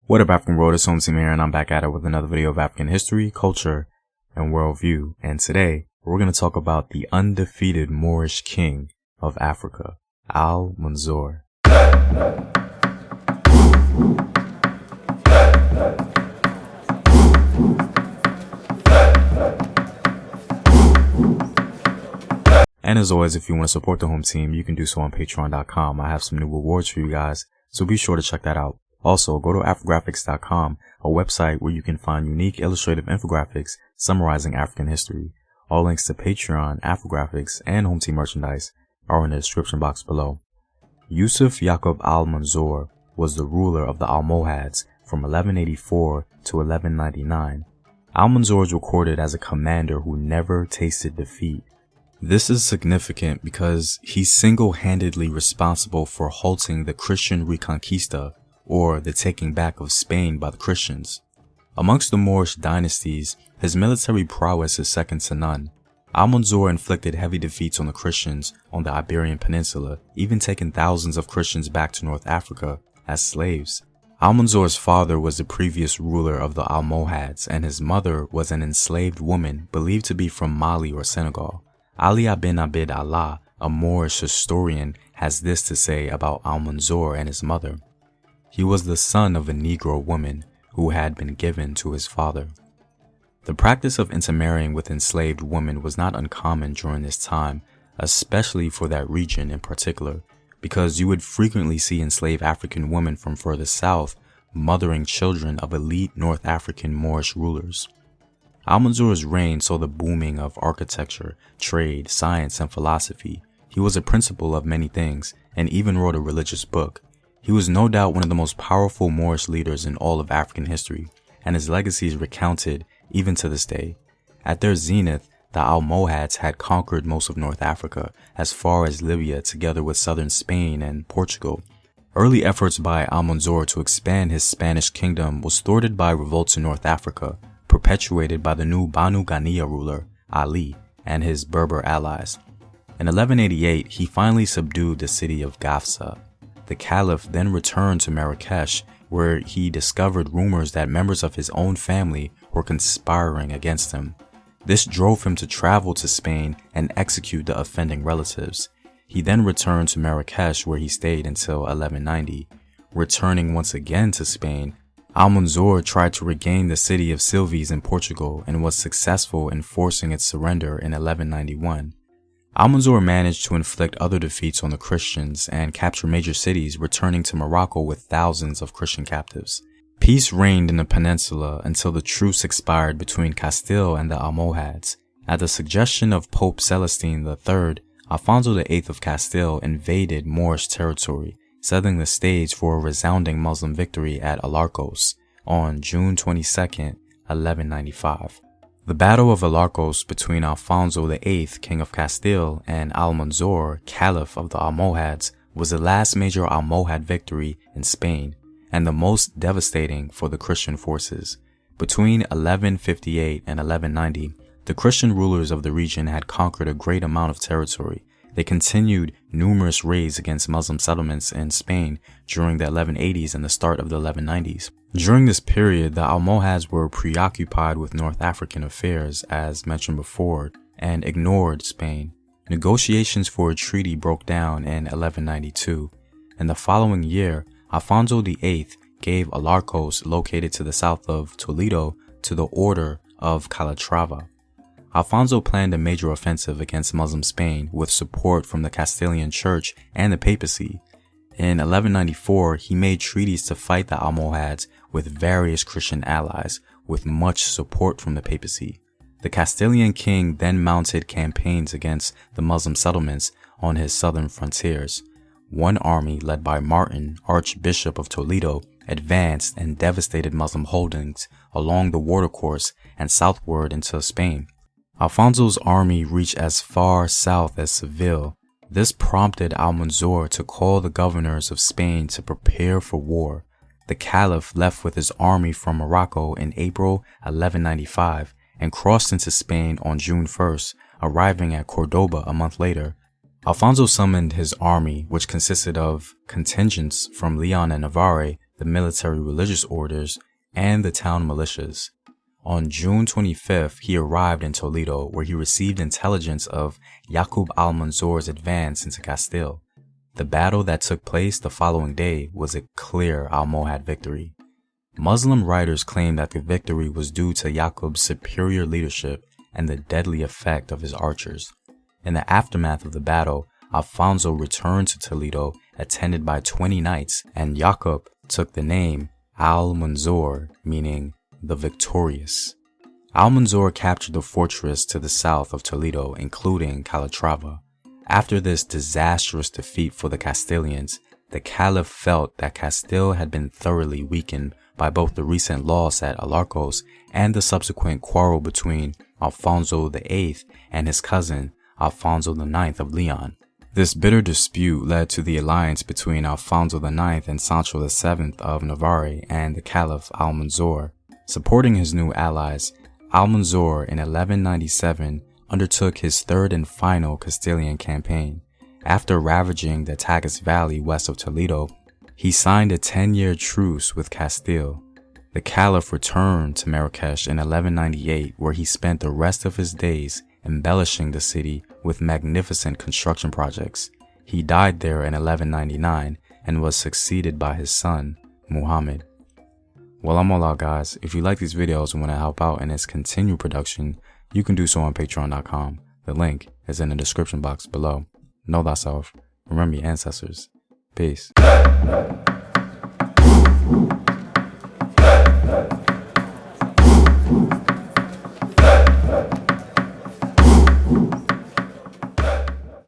What up, African world? It's Home Team here, and I'm back at it with another video of African history, culture, and worldview. And today, we're going to talk about the undefeated Moorish king of Africa, Al-Mansour. And as always, if you want to support the home team, you can do so on patreon.com. I have some new rewards for you guys, so be sure to check that out. Also, go to Afrographics.com, a website where you can find unique illustrative infographics summarizing African history. All links to Patreon, Afrographics, and home team merchandise are in the description box below. Yusuf Yaqub Al-Mansour was the ruler of the Almohads from 1184 to 1199. Al-Mansour is recorded as a commander who never tasted defeat. This is significant because he's single-handedly responsible for halting the Christian Reconquista, or the taking back of Spain by the Christians. Amongst the Moorish dynasties, his military prowess is second to none. Al-Mansour inflicted heavy defeats on the Christians on the Iberian Peninsula, even taking thousands of Christians back to North Africa as slaves. Al-Mansour's father was the previous ruler of the Almohads, and his mother was an enslaved woman believed to be from Mali or Senegal. Ali ibn Abd Allah, a Moorish historian, has this to say about Al-Mansour and his mother. He was the son of a Negro woman who had been given to his father. The practice of intermarrying with enslaved women was not uncommon during this time, especially for that region in particular, because you would frequently see enslaved African women from further south mothering children of elite North African Moorish rulers. Al-Mansour's reign saw the booming of architecture, trade, science, and philosophy. He was a principal of many things, and even wrote a religious book. He was no doubt one of the most powerful Moorish leaders in all of African history, and his legacy is recounted even to this day. At their zenith, the Almohads had conquered most of North Africa, as far as Libya, together with southern Spain and Portugal. Early efforts by Al-Mansour to expand his Spanish kingdom was thwarted by revolts in North Africa, perpetuated by the new Banu Ghaniya ruler, Ali, and his Berber allies. In 1188, he finally subdued the city of Gafsa. The Caliph then returned to Marrakesh, where he discovered rumors that members of his own family were conspiring against him. This drove him to travel to Spain and execute the offending relatives. He then returned to Marrakesh, where he stayed until 1190. Returning once again to Spain, Al-Mansour tried to regain the city of Silves in Portugal and was successful in forcing its surrender in 1191. Al-Mansour managed to inflict other defeats on the Christians and capture major cities, returning to Morocco with thousands of Christian captives. Peace reigned in the peninsula until the truce expired between Castile and the Almohads. At the suggestion of Pope Celestine III, Alfonso VIII of Castile invaded Moorish territory, setting the stage for a resounding Muslim victory at Alarcos on June 22, 1195. The Battle of Alarcos between Alfonso VIII, King of Castile, and Al-Mansour, Caliph of the Almohads, was the last major Almohad victory in Spain, and the most devastating for the Christian forces. Between 1158 and 1190, the Christian rulers of the region had conquered a great amount of territory. They continued numerous raids against Muslim settlements in Spain during the 1180s and the start of the 1190s. During this period, the Almohads were preoccupied with North African affairs, as mentioned before, and ignored Spain. Negotiations for a treaty broke down in 1192. In the following year, Alfonso VIII gave Alarcos, located to the south of Toledo, to the Order of Calatrava. Alfonso planned a major offensive against Muslim Spain with support from the Castilian Church and the papacy. In 1194, he made treaties to fight the Almohads with various Christian allies, with much support from the papacy. The Castilian king then mounted campaigns against the Muslim settlements on his southern frontiers. One army, led by Martin, Archbishop of Toledo, advanced and devastated Muslim holdings along the watercourse and southward into Spain. Alfonso's army reached as far south as Seville. This prompted Al-Mansour to call the governors of Spain to prepare for war. The Caliph left with his army from Morocco in April 1195 and crossed into Spain on June 1st, arriving at Cordoba a month later. Alfonso summoned his army, which consisted of contingents from Leon and Navarre, the military religious orders, and the town militias. On June 25th, he arrived in Toledo, where he received intelligence of Yaqub al-Mansour's advance into Castile. The battle that took place the following day was a clear Almohad victory. Muslim writers claim that the victory was due to Yaqub's superior leadership and the deadly effect of his archers. In the aftermath of the battle, Alfonso returned to Toledo attended by 20 knights, and Yaqub took the name Al-Mansour, meaning the victorious. Al-Mansour captured the fortress to the south of Toledo, including Calatrava. After this disastrous defeat for the Castilians, the Caliph felt that Castile had been thoroughly weakened by both the recent loss at Alarcos and the subsequent quarrel between Alfonso VIII and his cousin Alfonso IX of Leon. This bitter dispute led to the alliance between Alfonso IX and Sancho VII of Navarre and the Caliph Al-Mansour. Supporting his new allies, Al-Mansour in 1197 undertook his third and final Castilian campaign. After ravaging the Tagus Valley west of Toledo, he signed a 10-year truce with Castile. The Caliph returned to Marrakesh in 1198, where he spent the rest of his days embellishing the city with magnificent construction projects. He died there in 1199 and was succeeded by his son, Muhammad. Well, I'm all out, guys. If you like these videos and want to help out in its continued production, you can do so on patreon.com. The link is in the description box below. Know thyself. Remember your ancestors. Peace.